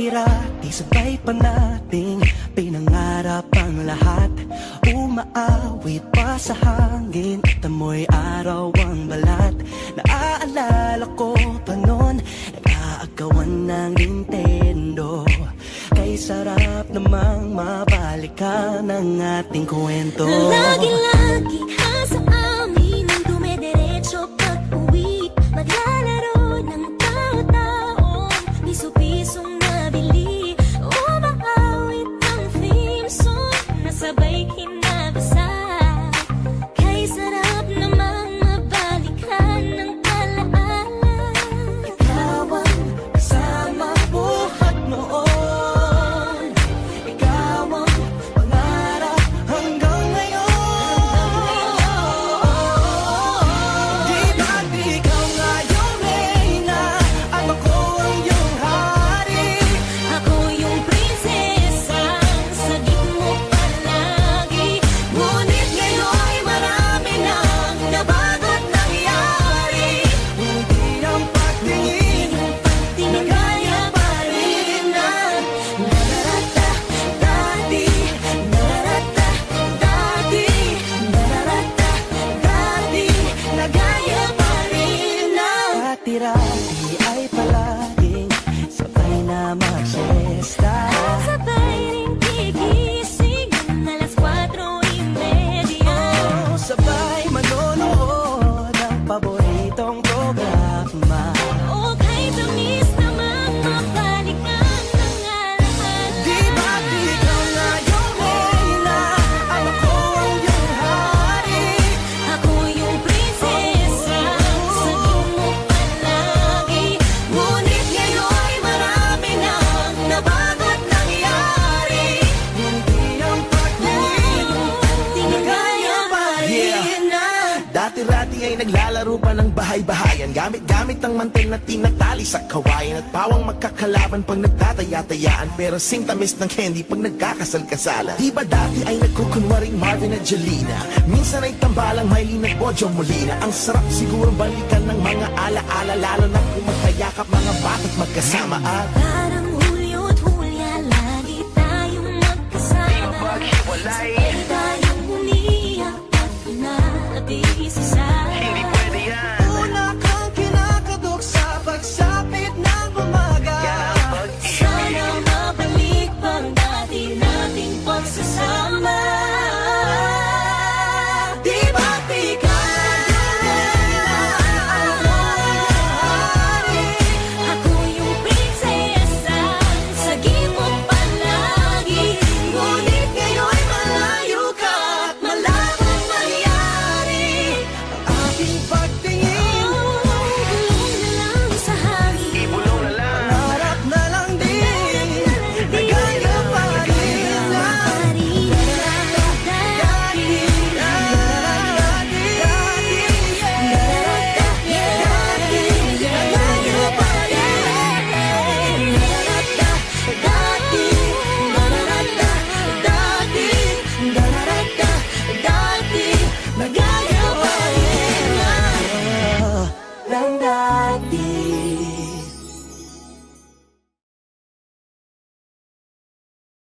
Dati-rati sabay pa nating pinangarap ang lahat. Umaawit pa sa hangin at amoy araw ang balat. Naaalala ko pa noon, nag-aagawan ng Nintendo. Kay sarap namang mabalikan ang ating kwento. Lagi-lagi ka sa amin ang dumidiretso pag-uwi. Maglalaro ng tao-taong piso-pisong nabili. Umaawit ang theme song na sabay kinabasa. Kay sarap namang mabalikan ng alaala. Ikaw ang kasama buhat noon. Ikaw ang pangarap hanggang ngayon. Di ba't ikaw nga yung reyna at ako ang iyong hari? Ako yung prinsesa, sagip mo palagi. Ngunit ngayon'y marami nang nabago't nangyari. Hindi ang pagtingin na gaya pa rin na nararata dati, nararata dati, nararata dati, na gaya pa rin na dati-rati ay palaging sabay na mag-siesta. Sabay ring gigising ng alas 4:30. Sabay manonood ng paboritong programa. O kahit tamis namang mabalikan ng alaala. Di ba't ikaw nga yung reyna at ako ang iyong hari? Ako yung prinsesa, sagip mo palagi. Ngunit ngayon'y marami nang nabago't nangyari. Hindi ang pagtingin na gaya pa rin na. Dati-rati ay naglalaro pa ng bahay-bahayan, gamit-gamit ang mantel na tinatali sa kawayan. At pawang magkakalaban pag nagtataya-tayaan, pero sing tamis ng candy pag nagkakasal-kasalan. Di ba dati ay nagkukunwaring Marvin at Jelena? Minsan ay tambalang Mylene at Bojo Molina. Ang sarap siguro balikan ng mga ala-ala, lalo na kung magkayakap mga bata't magkasama. At Parang Hulyo at Hulya, lagi tayong magkasama. walay